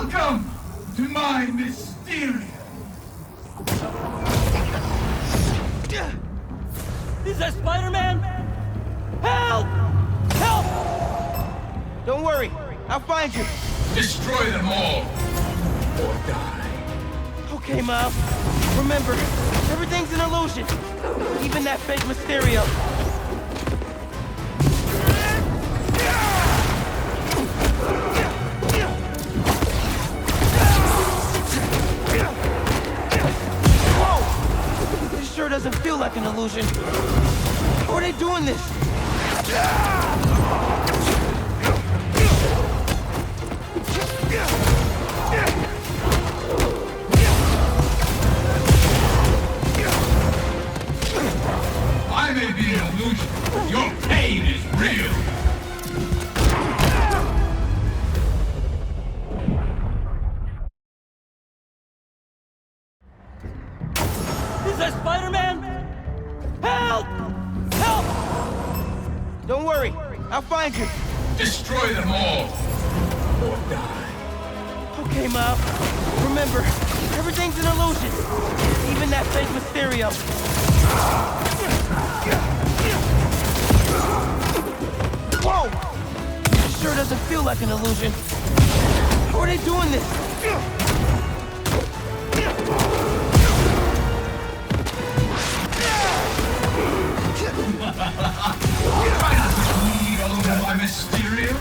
Welcome to my Mysterium. Is that Spider-Man? Help! Help! Don't worry, I'll find you. Destroy them all, or die. Okay, Miles. Remember, everything's an illusion. Even that fake Mysterio. Whoa! This sure doesn't feel like an illusion. How are they doing this? I may be an illusion, but your pain is real. Is that Spider-Man? Help! Help! Don't worry, I'll find you. Destroy them all, or die. Okay, Miles. Remember, everything's an illusion. Even that fake Mysterio. Whoa! This sure doesn't feel like an illusion. How are they doing this? Try not to bleed all over my Mysterium.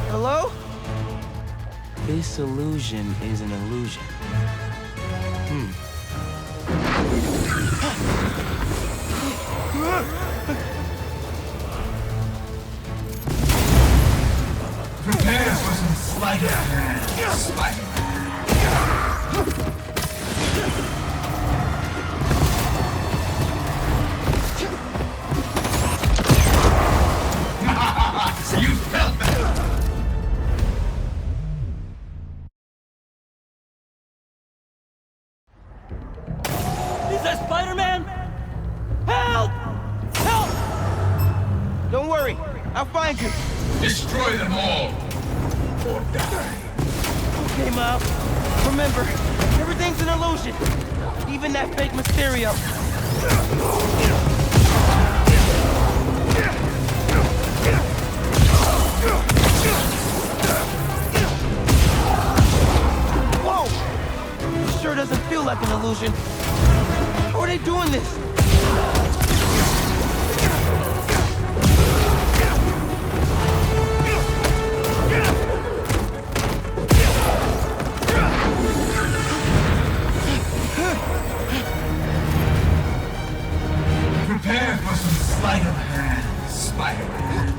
Hello? This illusion is an illusion. Prepare for some sleight of hand, Spider-Man. You felt that! Is that Spider-Man? Help! Help! Don't worry, I'll find you. Destroy them all, or die. Okay, Miles. Remember, everything's an illusion. Even that fake Mysterio. Whoa! This sure doesn't feel like an illusion. How are they doing this? Prepare for some sleight of hand, Spider-Man.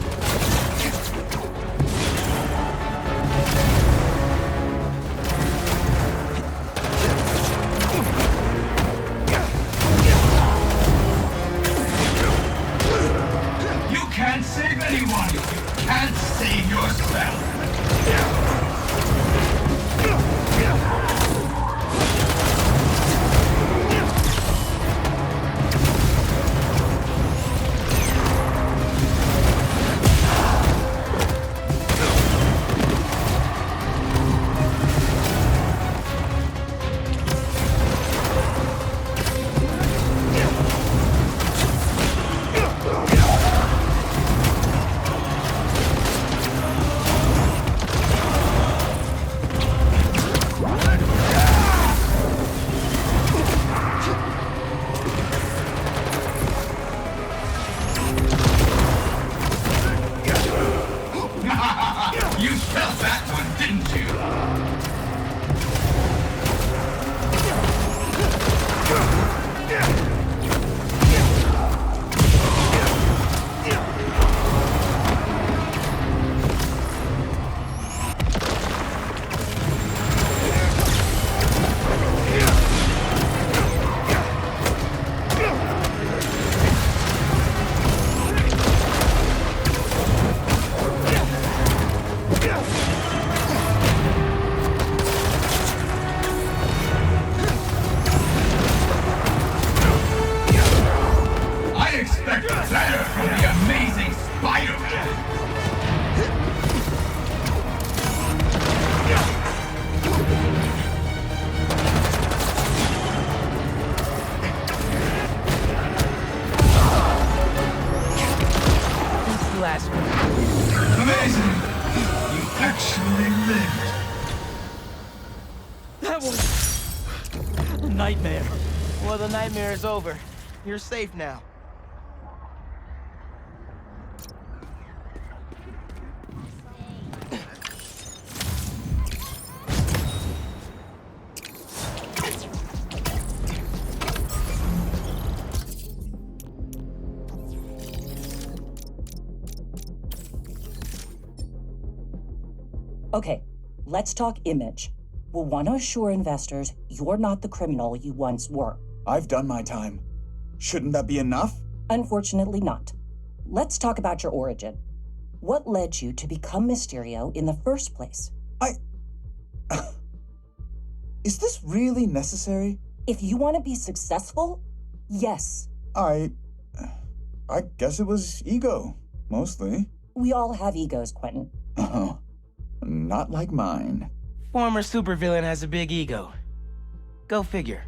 nightmare. Well, the nightmare is over. You're safe now. Okay, let's talk image. We'll want to assure investors you're not the criminal you once were. I've done my time. Shouldn't that be enough? Unfortunately not. Let's talk about your origin. What led you to become Mysterio in the first place? Is this really necessary? If you want to be successful, yes. I guess it was ego, mostly. We all have egos, Quentin. Oh, not like mine. Former supervillain has a big ego. Go figure.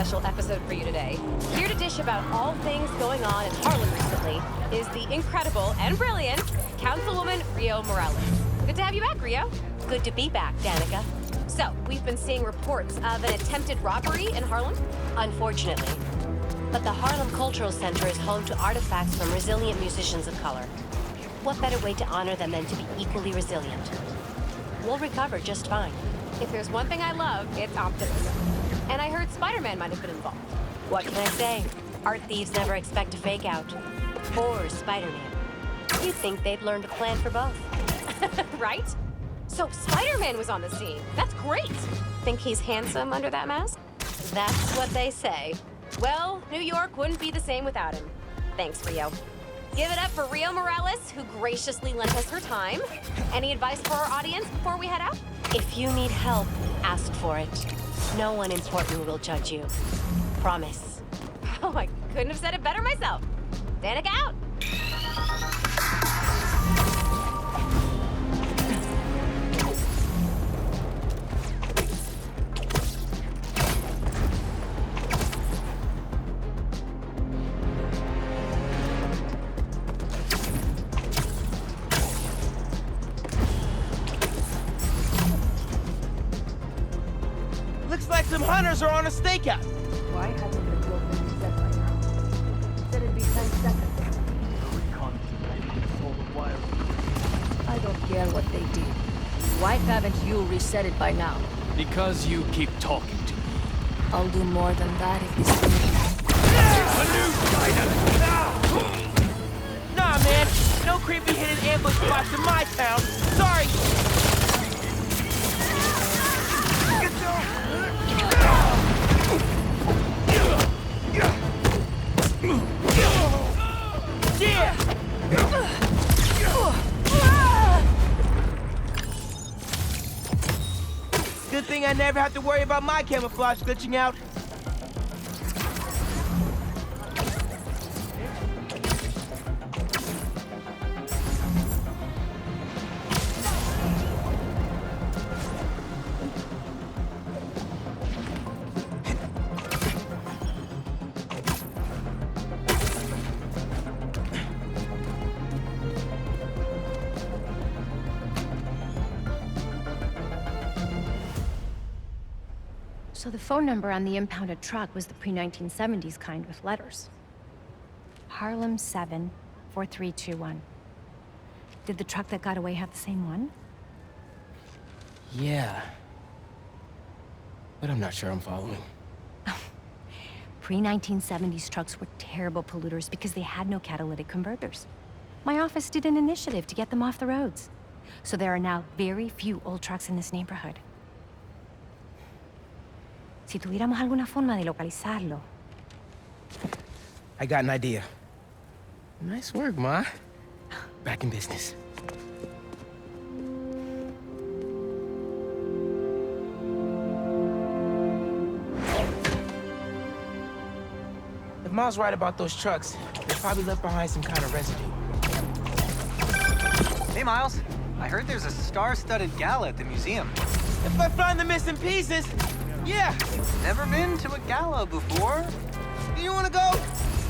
special episode for you today. Here to dish about all things going on in Harlem recently is the incredible and brilliant Councilwoman Rio Morales. Good to have you back, Rio. Good to be back, Danica. So, we've been seeing reports of an attempted robbery in Harlem? Unfortunately. But the Harlem Cultural Center is home to artifacts from resilient musicians of color. What better way to honor them than to be equally resilient? We'll recover just fine. If there's one thing I love, it's optimism. And I heard Spider-Man might have been involved. What can I say? Art thieves never expect a fake out. Or Spider-Man. You'd think they'd learned to plan for both. Right? So Spider-Man was on the scene. That's great. Think he's handsome under that mask? That's what they say. Well, New York wouldn't be the same without him. Thanks, Rio. Give it up for Rio Morales, who graciously lent us her time. Any advice for our audience before we head out? If you need help, ask for it. No one important will judge you. Promise. Oh, I couldn't have said it better myself. Danica out. Looks like some hunters are on a stakeout. Why hasn't the cloak been reset by now? Said it'd be 10 seconds. I don't care what they did. Why haven't you reset it by now? Because you keep talking to me. I'll do more than that if this Nah, man. No creepy hidden ambush spots in my town. Sorry. Yeah! Good thing I never have to worry about my camouflage glitching out. So the phone number on the impounded truck was the pre-1970s kind with letters. Harlem 7 4321. Did the truck that got away have the same one? Yeah. But I'm not sure I'm following. Pre-1970s trucks were terrible polluters because they had no catalytic converters. My office did an initiative to get them off the roads. So there are now very few old trucks in this neighborhood. Si tuviéramos alguna forma de localizarlo. I got an idea. Nice work, Ma. Back in business. If Ma's right about those trucks, they probably left behind some kind of residue. Hey, Miles. I heard there's a star-studded gala at the museum. If I find the missing pieces, yeah. Never been to a gala before? Do you want to go?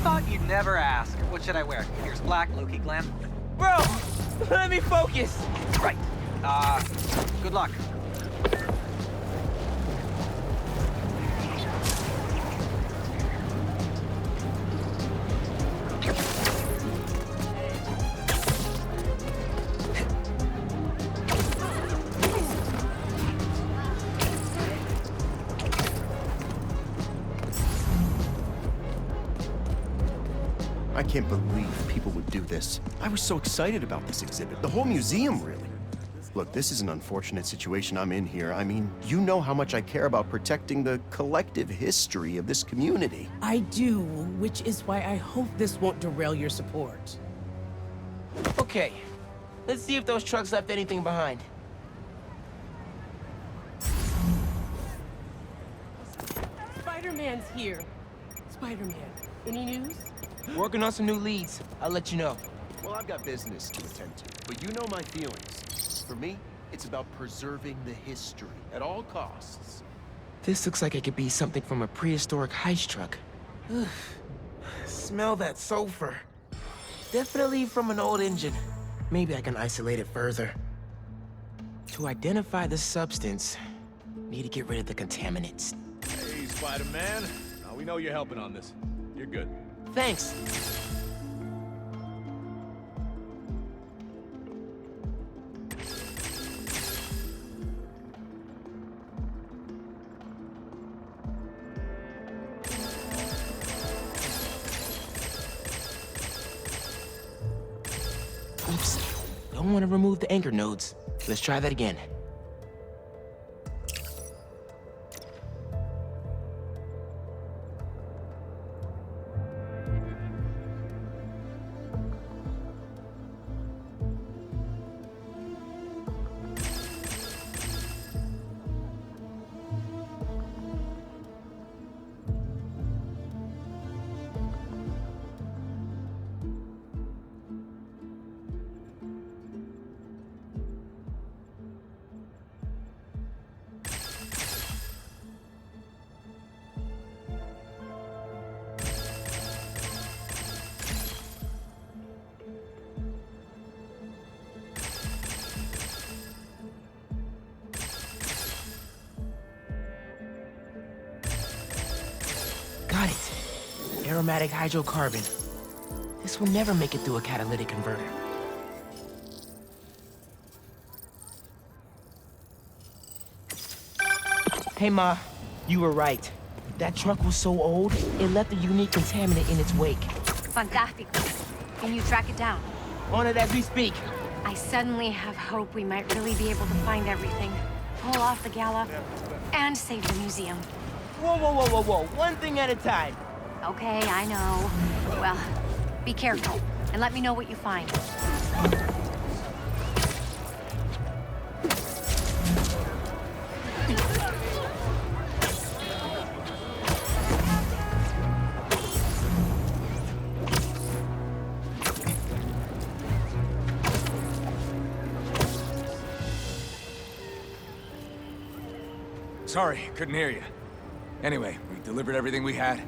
Thought you'd never ask. What should I wear? Here's black, low-key glam. Bro, let me focus. Right. Good luck. I can't believe people would do this. I was so excited about this exhibit. The whole museum, really. Look, this is an unfortunate situation I'm in here. I mean, you know how much I care about protecting the collective history of this community. I do, which is why I hope this won't derail your support. Okay, let's see if those trucks left anything behind. Spider-Man's here. Spider-Man, any news? Working on some new leads. I'll let you know. Well, I've got business to attend to, but you know my feelings. For me, it's about preserving the history at all costs. This looks like it could be something from a prehistoric heist truck. Smell that sulfur. Definitely from an old engine. Maybe I can isolate it further. To identify the substance, need to get rid of the contaminants. Hey, Spider-Man. We know you're helping on this. You're good. Thanks. Oops. Don't want to remove the anchor nodes. Let's try that again. Got it. Aromatic hydrocarbon. This will never make it through a catalytic converter. Hey, Ma. You were right. That truck was so old, it left a unique contaminant in its wake. Fantastico. Can you track it down? On it as we speak. I suddenly have hope we might really be able to find everything. Pull off the gala, and save the museum. Whoa, whoa, whoa, whoa, whoa. One thing at a time. Okay, I know. Well, be careful, and let me know what you find. Sorry, couldn't hear you. Anyway, we delivered everything we had.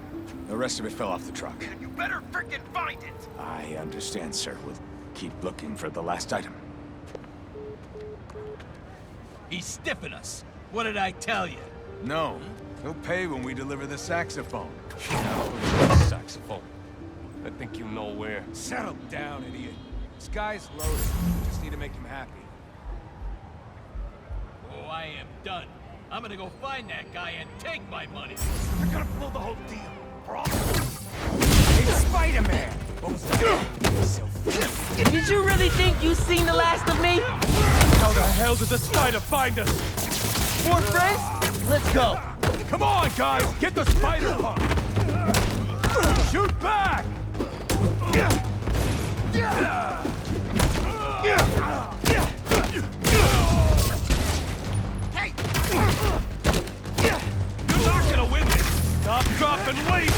The rest of it fell off the truck. You better frickin' find it! I understand, sir. We'll keep looking for the last item. He's stiffing us. What did I tell you? No. He'll pay when we deliver the saxophone. Saxophone. I think you know where. Settle down, idiot. This guy's loaded. Just need to make him happy. Oh, I am done. I'm gonna go find that guy and take my money. They're gonna blow the whole deal. It's Spider-Man! Did you really think you seen the last of me? How the hell did the spider find us? More friends? Let's go. Come on, guys! Get the spider pump! Shoot back! Hey! You're not gonna win this! Stop, drop, and wait!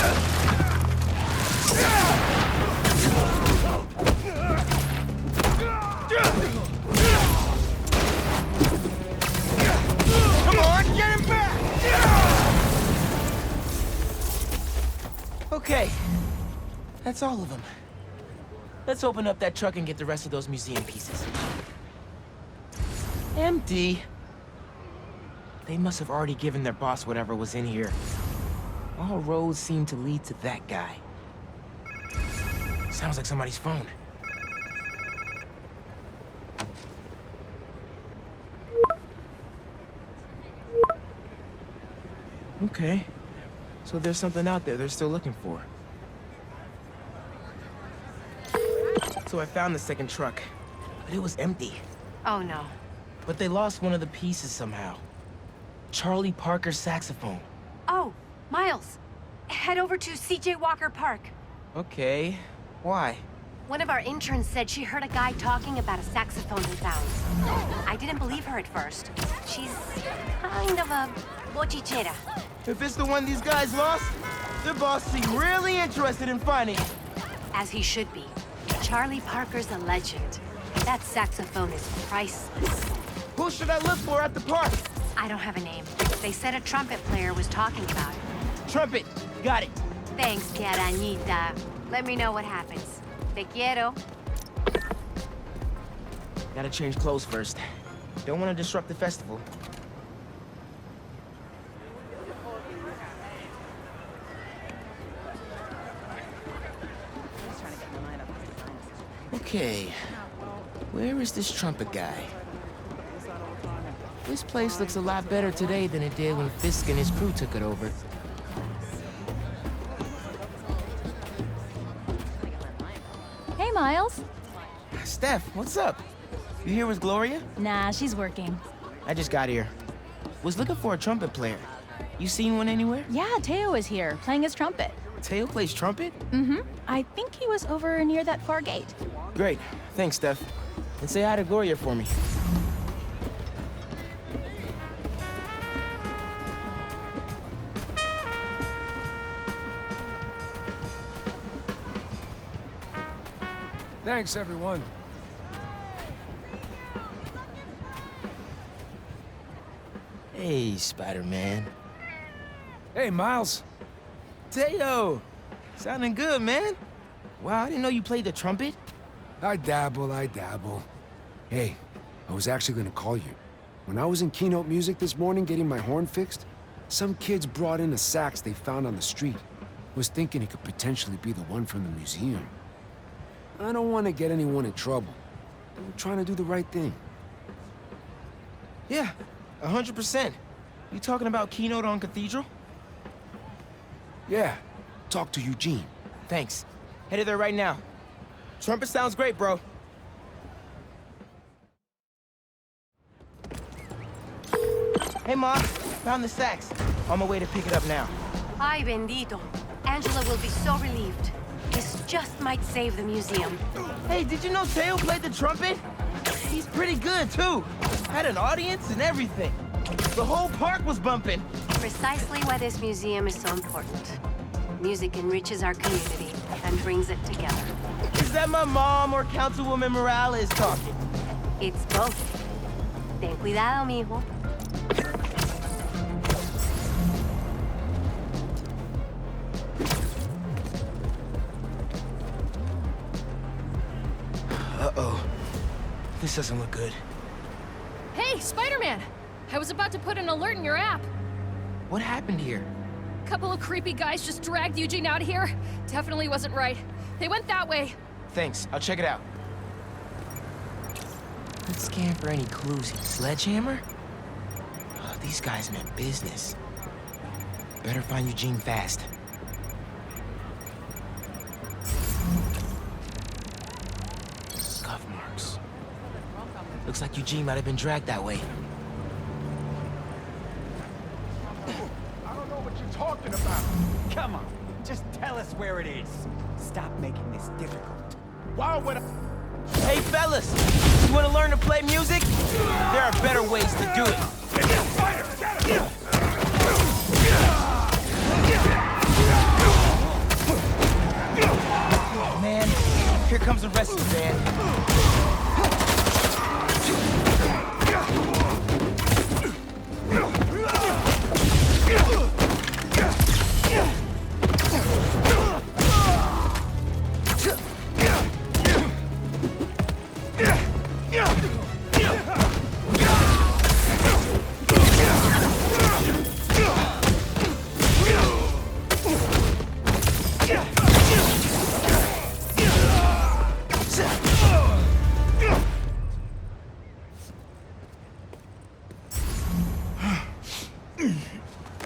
Come on, get him back! Okay. That's all of them. Let's open up that truck and get the rest of those museum pieces. Empty. They must have already given their boss whatever was in here. All roads seem to lead to that guy. Sounds like somebody's phone. Okay. So there's something out there they're still looking for. So I found the second truck, but it was empty. Oh no. But they lost one of the pieces somehow. Charlie Parker's saxophone. Oh, Miles. Head over to C.J. Walker Park. Okay. Why? One of our interns said she heard a guy talking about a saxophone he found. I didn't believe her at first. She's kind of a bochichera. If it's the one these guys lost, their boss seemed really interested in finding it. As he should be. Charlie Parker's a legend. That saxophone is priceless. Who should I look for at the park? I don't have a name. They said a trumpet player was talking about it. Trumpet. Got it. Thanks, que arañita. Let me know what happens. Te quiero. Gotta change clothes first. Don't want to disrupt the festival. Okay. Where is this trumpet guy? This place looks a lot better today than it did when Fisk and his crew took it over. Hey, Miles. Steph, what's up? You here with Gloria? Nah, she's working. I just got here. Was looking for a trumpet player. You seen one anywhere? Yeah, Teo is here, playing his trumpet. Teo plays trumpet? Mm-hmm. I think he was over near that far gate. Great. Thanks, Steph. And say hi to Gloria for me. Thanks, everyone. Hey, Spider-Man. Hey, Miles. Teo! Sounding good, man. Wow, I didn't know you played the trumpet. I dabble. Hey, I was actually gonna call you. When I was in Keynote Music this morning getting my horn fixed, some kids brought in a sax they found on the street. Was thinking it could potentially be the one from the museum. I don't want to get anyone in trouble. I'm trying to do the right thing. Yeah, 100%. You talking about Keynote on Cathedral? Yeah, talk to Eugene. Thanks. Headed there right now. Trumpet sounds great, bro. Hey, Ma. Found the sax. On my way to pick it up now. Ay, bendito. Angela will be so relieved. This just might save the museum. Hey, did you know Teo played the trumpet? He's pretty good, too. Had an audience and everything. The whole park was bumping. Precisely why this museum is so important. Music enriches our community and brings it together. Is that my mom or Councilwoman Morales talking? It's both. Ten cuidado, mijo. Uh-oh. This doesn't look good. Hey, Spider-Man! I was about to put an alert in your app. What happened here? Couple of creepy guys just dragged Eugene out of here. Definitely wasn't right. They went that way. Thanks. I'll check it out. Let's scan for any clues. Sledgehammer? Oh, these guys meant business. Better find Eugene fast. Scuff marks. Looks like Eugene might have been dragged that way. I don't know what you're talking about. Come on, just tell us where it is. Stop making this difficult. Why would I... Hey, fellas! You want to learn to play music? There are better ways to do it. Man, here comes the rest of the band.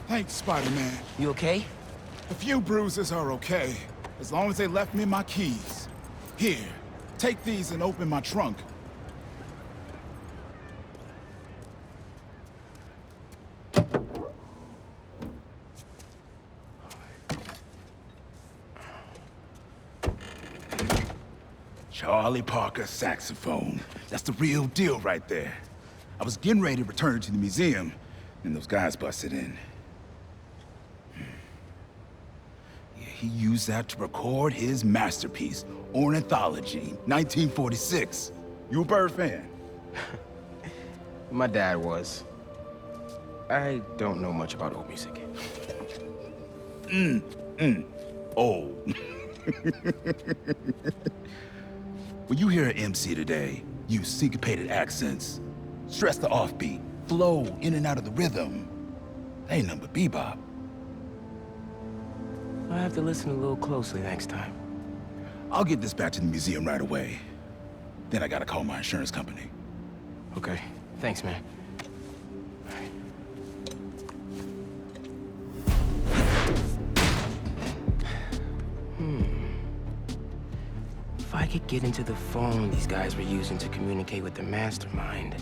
Thanks, Spider-Man. You okay? A few bruises are okay, as long as they left me my keys. Here, take these and open my trunk. Charlie Parker saxophone. That's the real deal right there. I was getting ready to return it to the museum, and those guys busted in. Yeah, he used that to record his masterpiece, Ornithology, 1946. You a Bird fan? My dad was. I don't know much about old music. Old. When you hear an MC today, use syncopated accents, stress the offbeat, flow in and out of the rhythm. They ain't nothing but bebop. I'll have to listen a little closely next time. I'll get this back to the museum right away. Then I gotta call my insurance company. Okay. Thanks, man. If I could get into the phone these guys were using to communicate with the mastermind.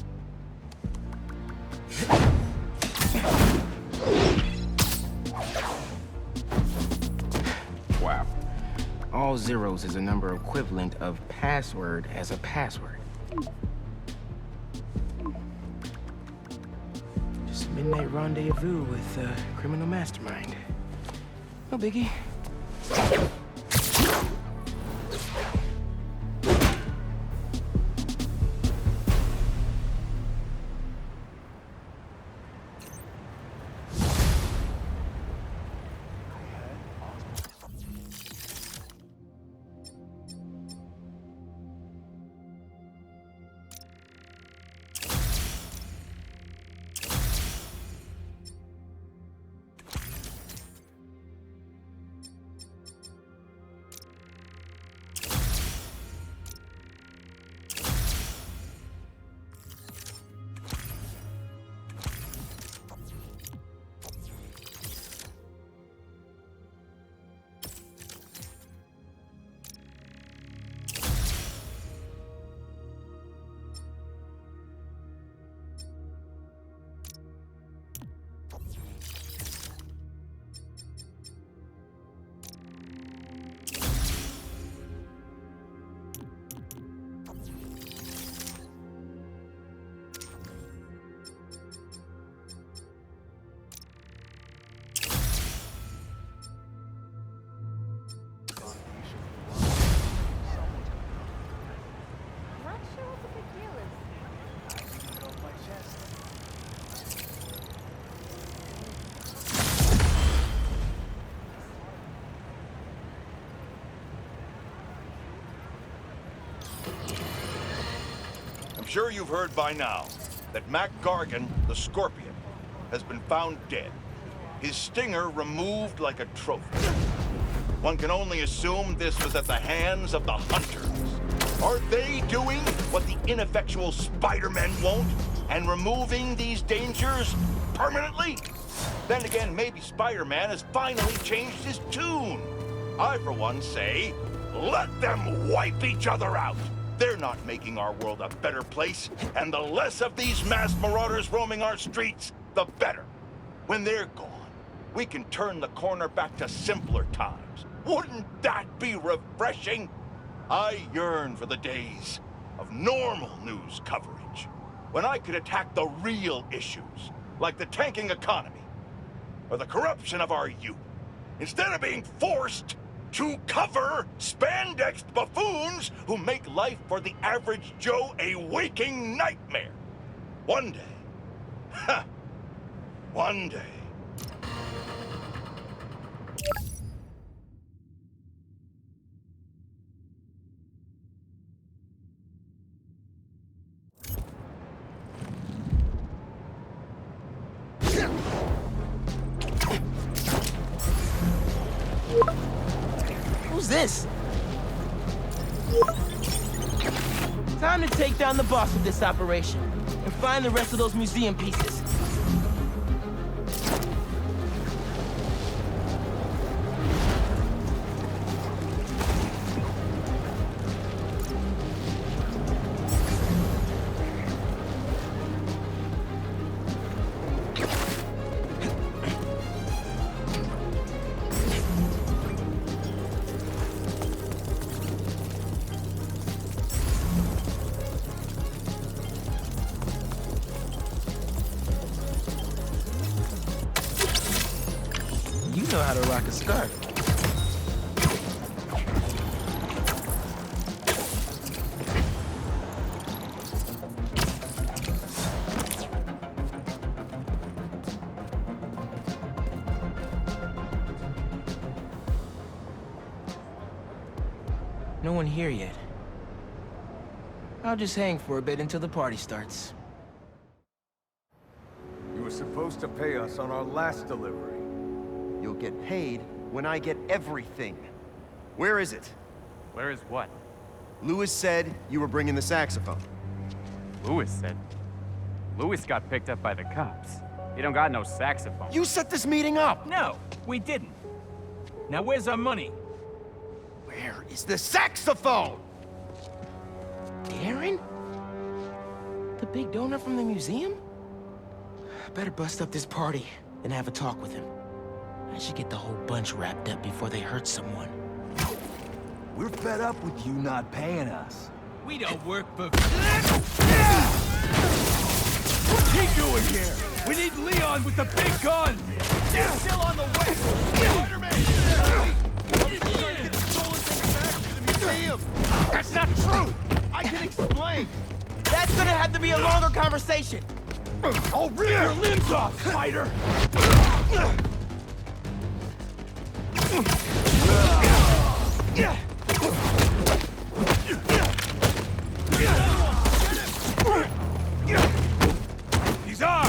Wow. All zeros is a number equivalent of password as a password. Just a midnight rendezvous with a criminal mastermind. No biggie. sure you've heard by now that Mac Gargan, the Scorpion, has been found dead. His stinger removed like a trophy. One can only assume this was at the hands of the Hunters. Are they doing what the ineffectual Spider-Men won't and removing these dangers permanently? Then again, maybe Spider-Man has finally changed his tune. I, for one, say, let them wipe each other out. They're not making our world a better place, and the less of these mass marauders roaming our streets, the better. When they're gone, we can turn the corner back to simpler times. Wouldn't that be refreshing? I yearn for the days of normal news coverage, when I could attack the real issues, like the tanking economy, or the corruption of our youth, instead of being forced to cover spandexed buffoons who make life for the average Joe a waking nightmare. One day, one day. Who's this? Time to take down the boss of this operation and find the rest of those museum pieces. You know how to rock a scarf. No one here yet. I'll just hang for a bit until the party starts. You were supposed to pay us on our last delivery. You'll get paid when I get everything. Where is it? Where is what? Lewis said you were bringing the saxophone. Lewis said? Lewis got picked up by the cops. He don't got no saxophone. You set this meeting up! No, we didn't. Now where's our money? Where is the saxophone? Darren? The big donor from the museum? Better bust up this party and have a talk with him. I should get the whole bunch wrapped up before they hurt someone. We're fed up with you not paying us. We don't work for... What's he doing here? We need Leon with the big gun! He's still on the way! That's not true! I can explain! That's gonna have to be a longer conversation! I'll rip your limbs off, spider! He's off!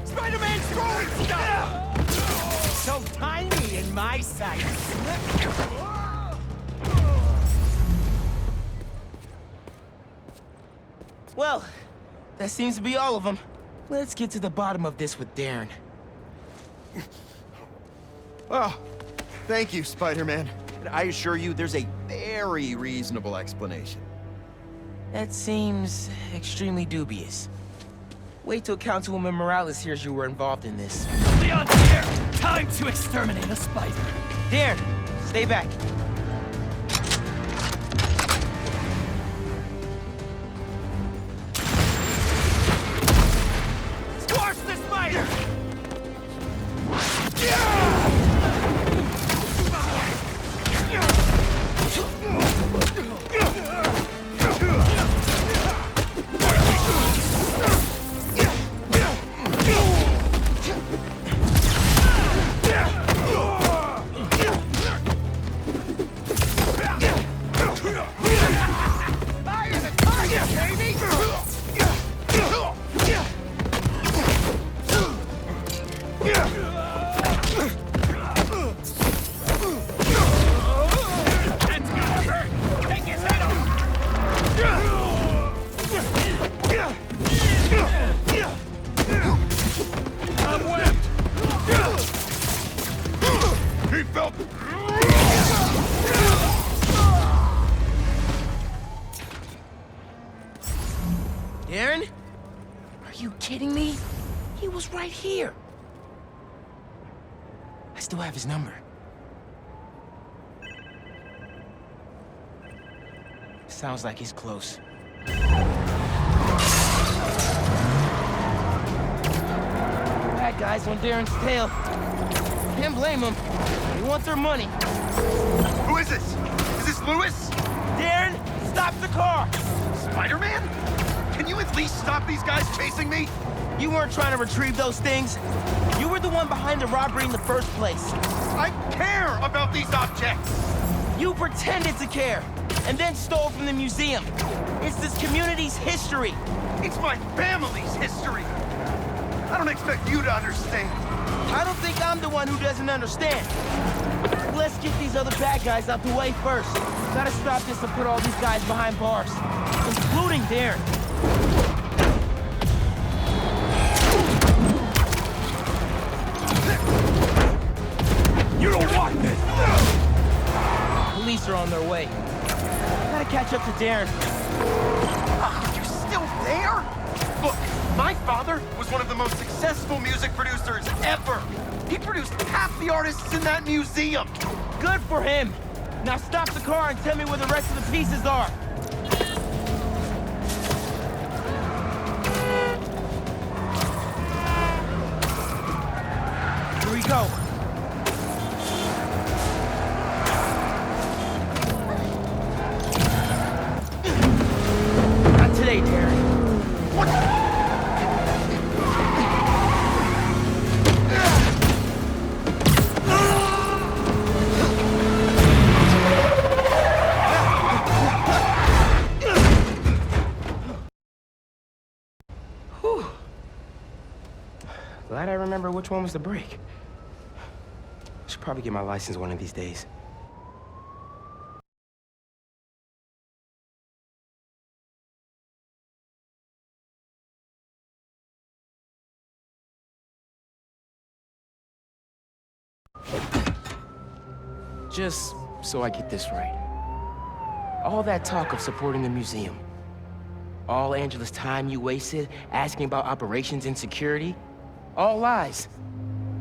Spider-Man's throwing stuff! So tiny in my sight. Well, that seems to be all of them. Let's get to the bottom of this with Darren. Oh, thank you, Spider-Man. And I assure you, there's a very reasonable explanation. That seems extremely dubious. Wait till Councilwoman Morales hears you were involved in this. Leon's here! Time to exterminate a spider! Darren, stay back. Squash the spider! Darren? Are you kidding me? He was right here. I still have his number. Sounds like he's close. Bad guys on Darren's tail. Can't blame them. They want their money. Who is this? Is this Lewis? Darren, stop the car! Spider-Man? Can you at least stop these guys chasing me? You weren't trying to retrieve those things. You were the one behind the robbery in the first place. I care about these objects! You pretended to care, and then stole from the museum. It's this community's history. It's my family's history. I don't expect you to understand. I don't think I'm the one who doesn't understand. Let's get these other bad guys out the way first. Gotta stop this and put all these guys behind bars, including Darren. You don't want this! Police are on their way. Gotta catch up to Darren. Oh, you're still there? Look, my father was one of the most successful music producers ever. He produced half the artists in that museum. Good for him. Now stop the car and tell me where the rest of the pieces are. Here we go. Not today, Darren. What? Glad I remember which one was the brake. Should probably get my license one of these days. Just so I get this right. All that talk of supporting the museum, all Angela's time you wasted asking about operations and security, all lies.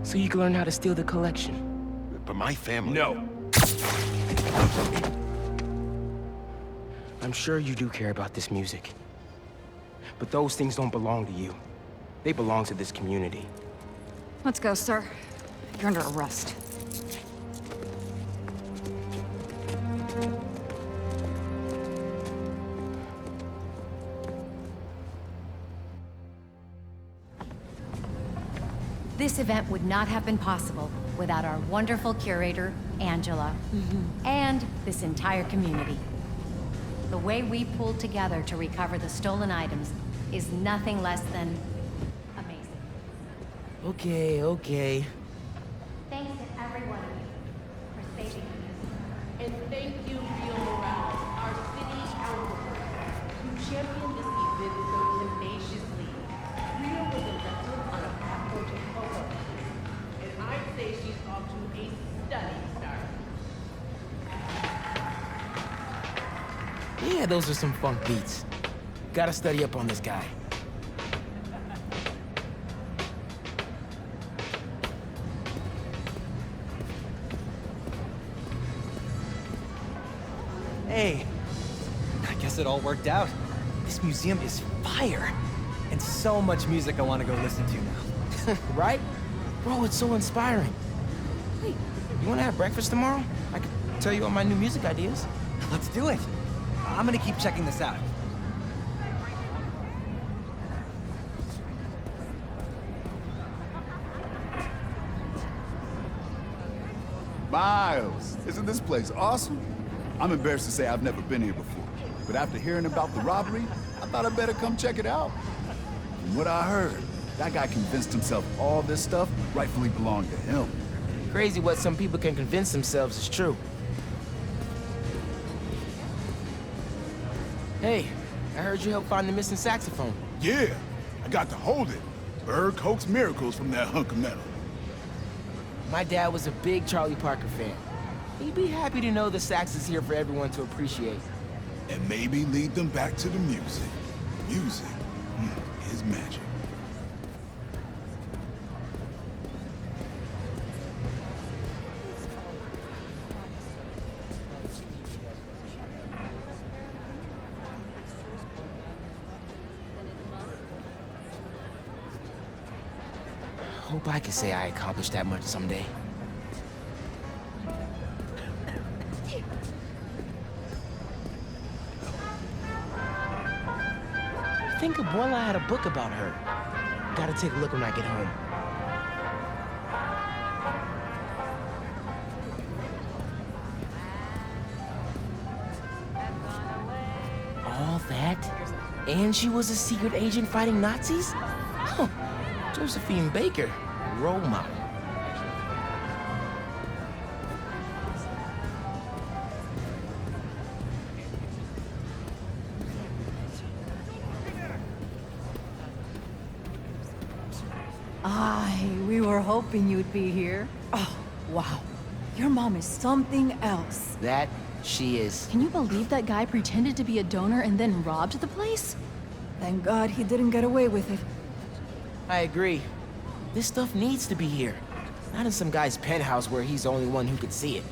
So you can learn how to steal the collection. But my family... No. I'm sure you do care about this music. But those things don't belong to you. They belong to this community. Let's go, sir. You're under arrest. This event would not have been possible without our wonderful curator, Angela, and this entire community. The way we pulled together to recover the stolen items is nothing less than amazing. Okay. Thanks to every one of you for saving me. And thank you, Rio Morales, our city council, who championed this event so tenaciously. Rio was elected on a platform to photo, and I'd say she's off to a stunning start. Yeah, those are some funk beats. Gotta study up on this guy. Hey, I guess it all worked out. This museum is fire. And so much music I want to go listen to now. Right? Bro, it's so inspiring. Hey, you wanna have breakfast tomorrow? I could tell you all my new music ideas. Let's do it. I'm gonna keep checking this out. Miles, isn't this place awesome? I'm embarrassed to say I've never been here before, but after hearing about the robbery, I thought I'd better come check it out. From what I heard, that guy convinced himself all this stuff rightfully belonged to him. Crazy what some people can convince themselves is true. Hey, I heard you helped find the missing saxophone. Yeah, I got to hold it. Bird coaxed miracles from that hunk of metal. My dad was a big Charlie Parker fan. He'd be happy to know the sax is here for everyone to appreciate. And maybe lead them back to the music. Music His magic. Hope I can say I accomplished that much someday. I think Abuela had a book about her. Gotta take a look when I get home. All that? And she was a secret agent fighting Nazis? Huh. Josephine Baker, role model. We were hoping you'd be here. Oh, wow. Your mom is something else. That she is. Can you believe that guy pretended to be a donor and then robbed the place? Thank God he didn't get away with it. I agree. This stuff needs to be here. Not in some guy's penthouse where he's the only one who could see it.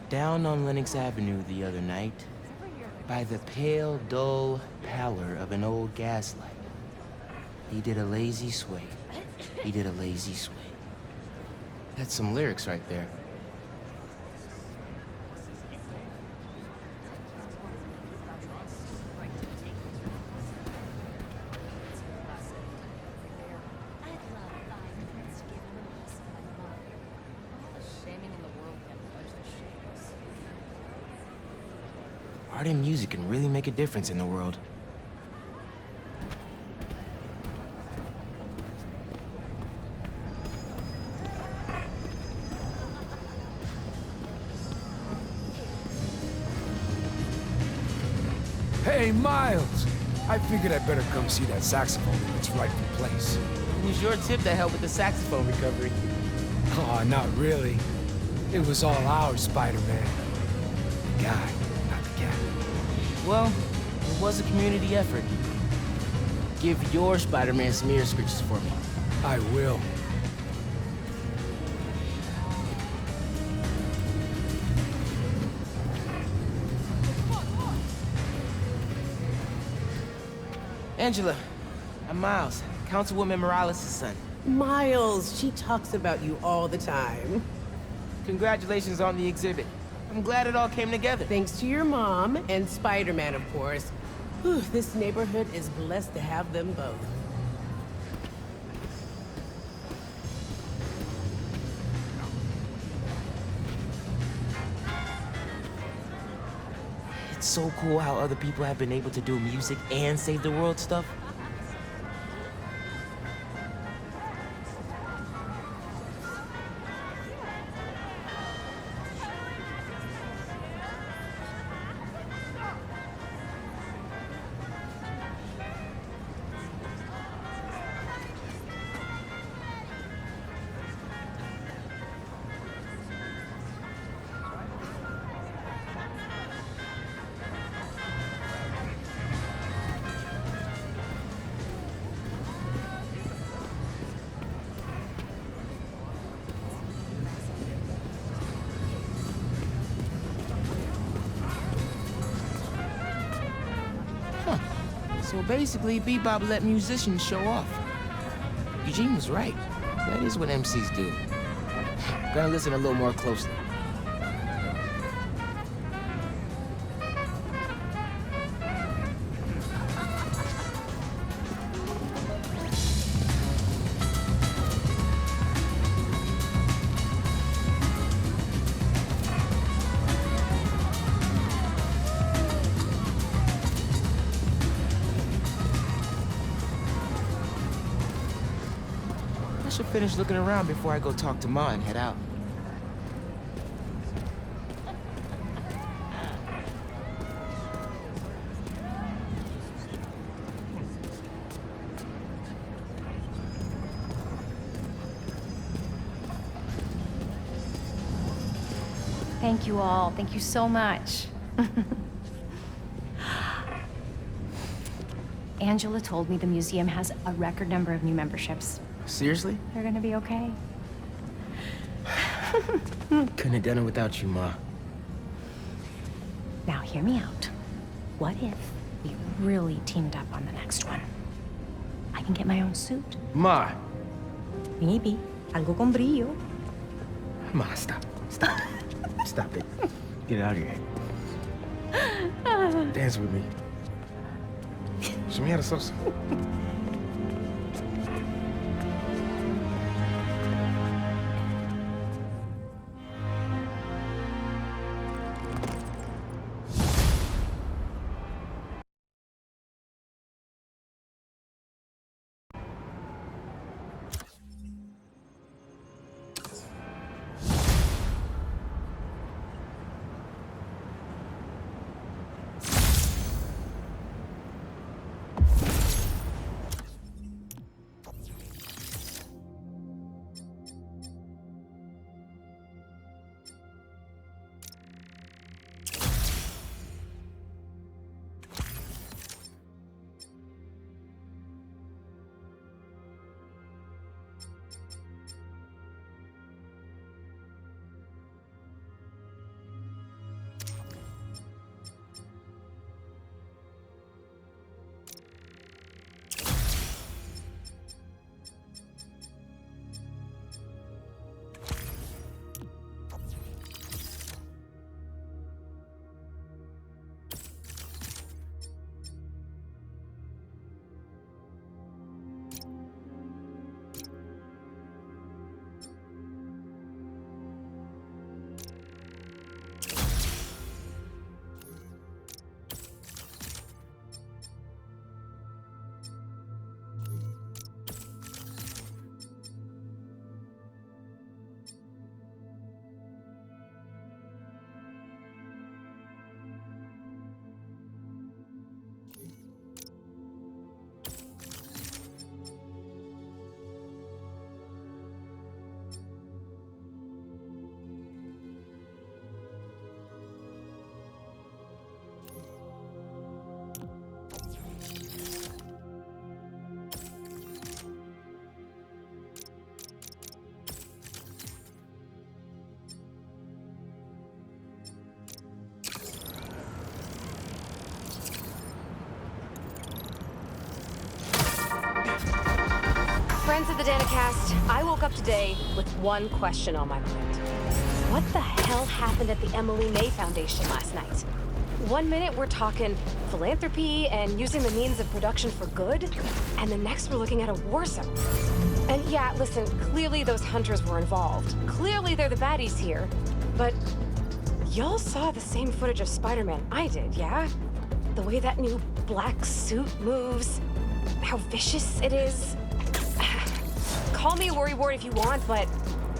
Down on Lenox Avenue the other night, by the pale, dull pallor of an old gaslight, he did a lazy sway. He did a lazy sway. That's some lyrics right there. Art and music can really make a difference in the world. Hey, Miles! I figured I'd better come see that saxophone in its rightful place. It was your tip that helped with the saxophone recovery. Oh, not really. It was all ours, Spider-Man. The guy, not the cat. Well, it was a community effort. Give your Spider-Man some ear scratches for me. I will. Angela, I'm Miles, Councilwoman Morales' son. Miles, she talks about you all the time. Congratulations on the exhibit. I'm glad it all came together. Thanks to your mom and Spider-Man, of course. Whew, this neighborhood is blessed to have them both. It's so cool how other people have been able to do music and save the world stuff. So basically, Bebop let musicians show off. Eugene was right. That is what MCs do. Gonna listen a little more closely. I should finish looking around before I go talk to Ma and head out. Thank you all. Thank you so much. Angela told me the museum has a record number of new memberships. Seriously? They're gonna be okay. Couldn't have done it without you, Ma. Now hear me out. What if we really teamed up on the next one? I can get my own suit. Ma! Maybe. Algo con brillo. Ma, stop. Stop. Stop it. Get out of here. Dance with me. Show me how to salsa. Friends of the Danicast, I woke up today with one question on my mind. What the hell happened at the Emily May Foundation last night? 1 minute we're talking philanthropy and using the means of production for good, and the next we're looking at a war zone. And yeah, listen, clearly those hunters were involved. Clearly they're the baddies here. But y'all saw the same footage of Spider-Man I did, yeah? The way that new black suit moves, how vicious it is. Call me a worrywart if you want, but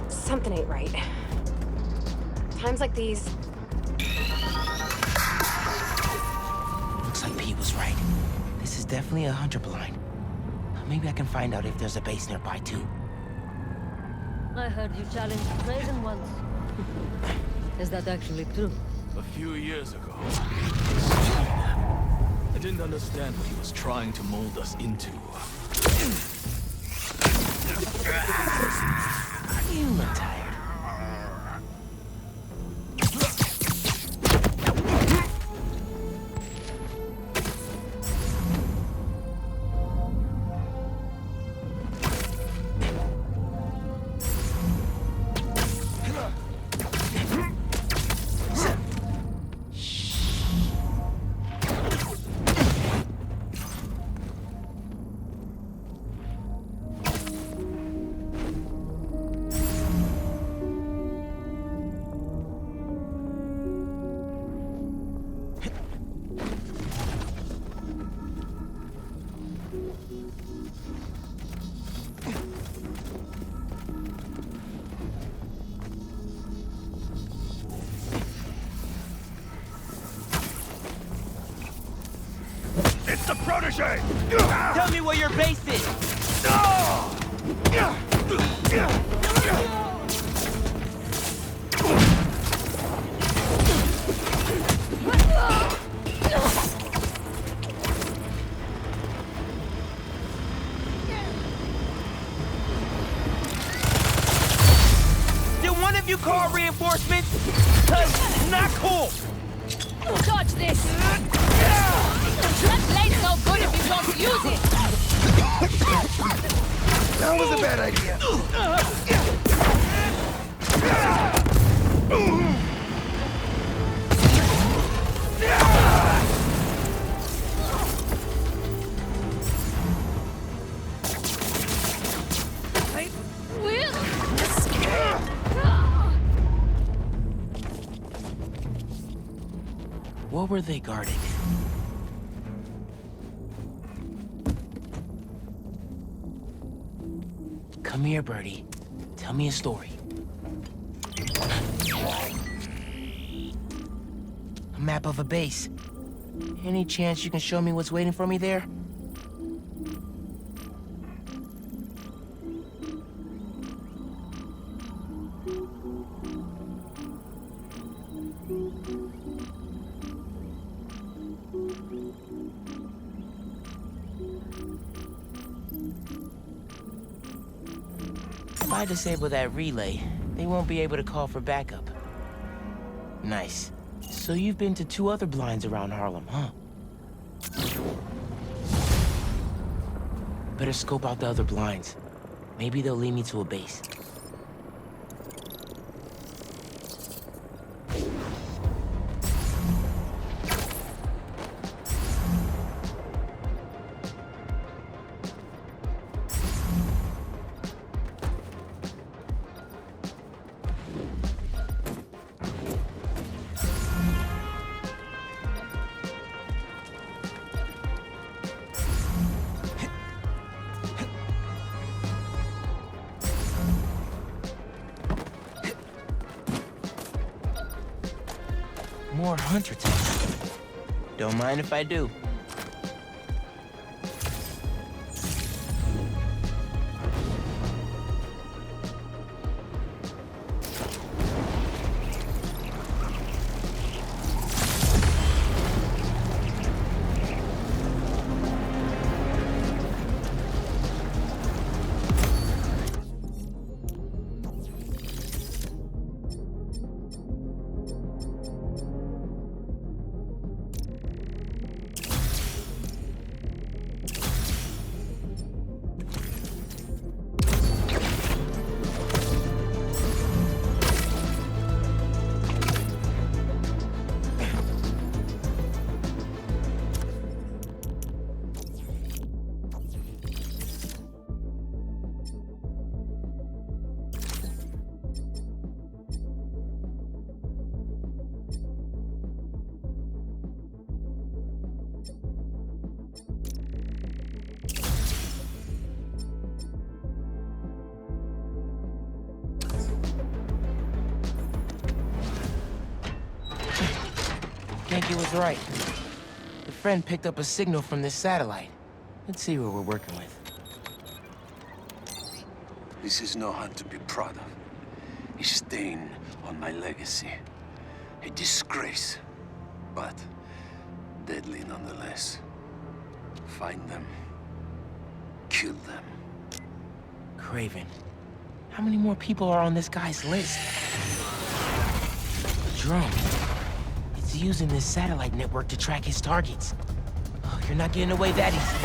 something ain't right. Times like these. Looks like Pete was right. This is definitely a hunter blind. Maybe I can find out if there's a base nearby, too. I heard you challenged Kraven once. Is that actually true? A few years ago. I didn't understand what he was trying to mold us into. You look tired. It's the protege! Tell me where your base is! reinforcements? Cause not cool! Touch this! That blade's no good if you don't use it! That was a bad idea. What were they guarding? Come here, Birdie. Tell me a story. A map of a base. Any chance you can show me what's waiting for me there? If I disable that relay, they won't be able to call for backup. Nice. So you've been to 2 other blinds around Harlem, huh? Better scope out the other blinds. Maybe they'll lead me to a base. More hunter types. Don't mind if I do. Genki was right. The friend picked up a signal from this satellite. Let's see what we're working with. This is no hunt to be proud of. A stain on my legacy. A disgrace, but deadly nonetheless. Find them. Kill them. Kraven. How many more people are on this guy's list? A drone. It's using this satellite network to track his targets. Oh, you're not getting away that easy.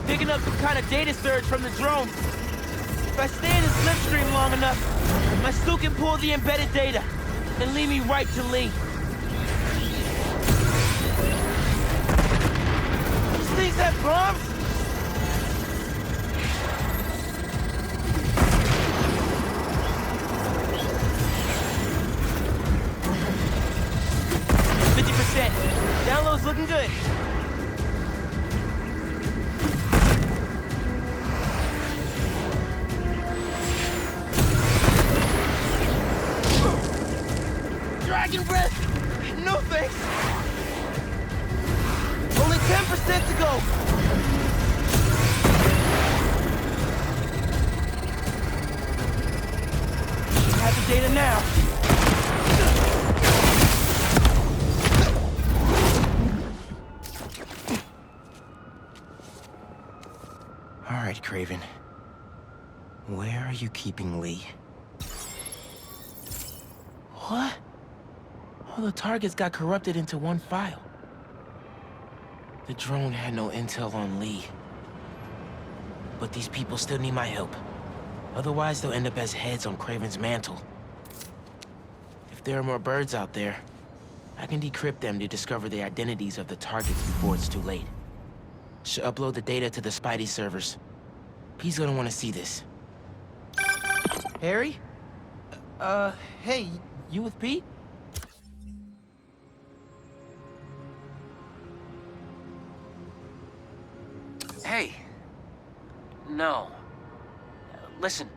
Picking up some kind of data surge from the drone. If I stay in the slipstream long enough, my suit can pull the embedded data and lead me right to Lee. These things have bombs? Download's looking good. Dragon breath! No thanks! Only 10% to go! Have the data now. All right, Kraven. Where are you keeping Lee? What? All the targets got corrupted into one file. The drone had no intel on Lee. But these people still need my help. Otherwise, they'll end up as heads on Kraven's mantle. If there are more birds out there, I can decrypt them to discover the identities of the targets before it's too late. Should upload the data to the Spidey servers. Pete's gonna want to see this. Harry? Hey, you with Pete? Hey. No. Listen.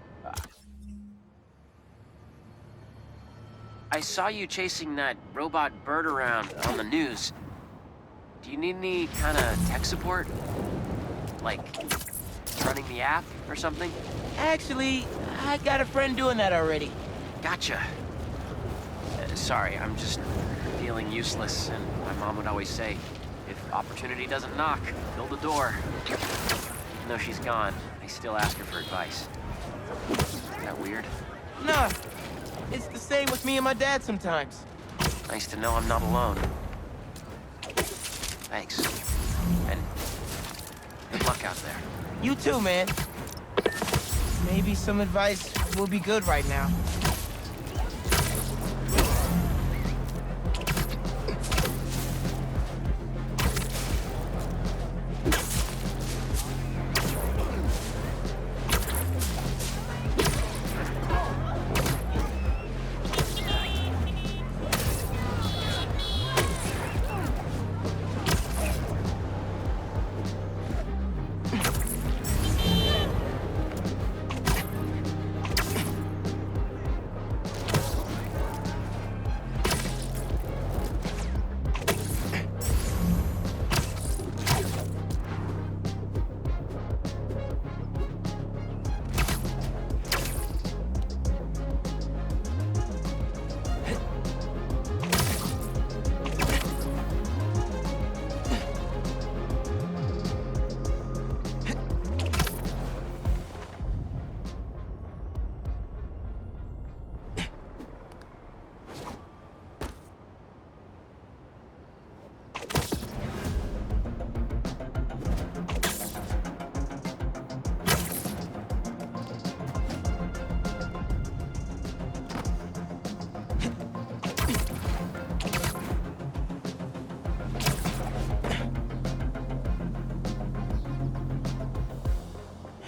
I saw you chasing that robot bird around on the news. Do you need any kind of tech support? Like, running the app or something? Actually, I got a friend doing that already. Gotcha. Sorry, I'm just feeling useless, and my mom would always say, if opportunity doesn't knock, build a door. Even though she's gone, I still ask her for advice. Is that weird? Nah, it's the same with me and my dad sometimes. Nice to know I'm not alone. Thanks. And good luck out there. You too, man. Maybe some advice will be good right now.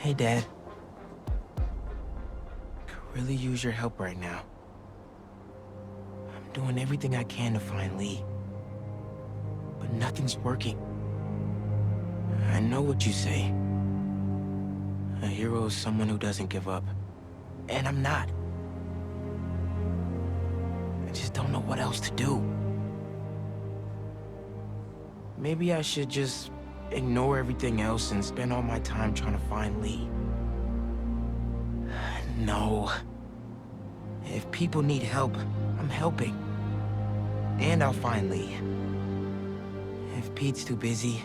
Hey, Dad. Could really use your help right now. I'm doing everything I can to find Lee. But nothing's working. I know what you say. A hero is someone who doesn't give up. And I'm not. I just don't know what else to do. Maybe I should just ignore everything else and spend all my time trying to find Lee. No. If people need help, I'm helping. And I'll find Lee. If Pete's too busy,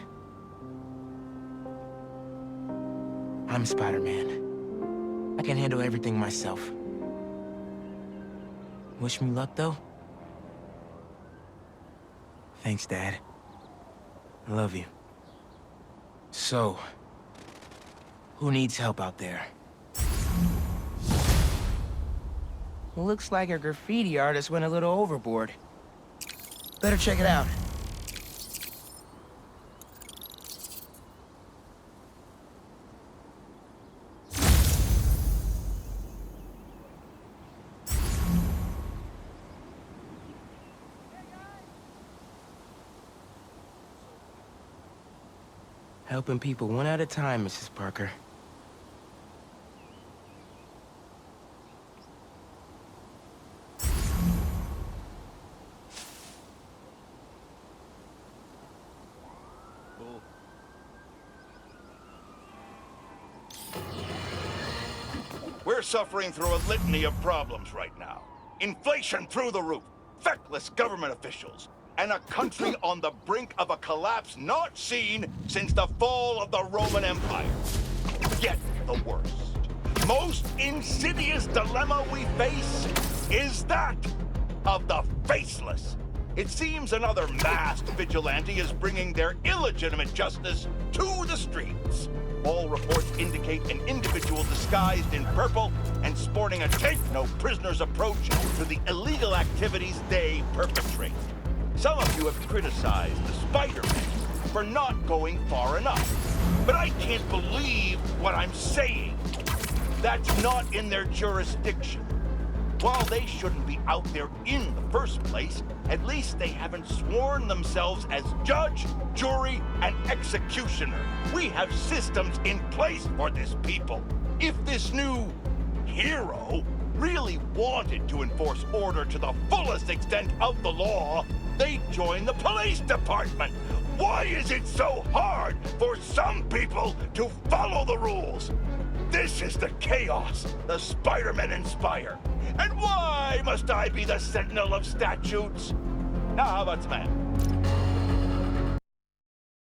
I'm Spider-Man. I can handle everything myself. Wish me luck, though? Thanks, Dad. I love you. So, who needs help out there? Looks like a graffiti artist went a little overboard. Better check it out. Helping people one at a time, Mrs. Parker. We're suffering through a litany of problems right now. Inflation through the roof, feckless government officials, and a country on the brink of a collapse not seen since the fall of the Roman Empire. Yet the worst. most insidious dilemma we face is that of the faceless. It seems another masked vigilante is bringing their illegitimate justice to the streets. All reports indicate an individual disguised in purple and sporting a take-no-prisoners approach to the illegal activities they perpetrate. Some of you have criticized the Spider-Man for not going far enough, but I can't believe what I'm saying. That's not in their jurisdiction. While they shouldn't be out there in the first place, at least they haven't sworn themselves as judge, jury, and executioner. We have systems in place for this people. If this new hero really wanted to enforce order to the fullest extent of the law, they'd join the police department. Why is it so hard for some people to follow the rules? This is the chaos the Spider-Men inspire. And why must I be the sentinel of statutes? Now, how about Sam?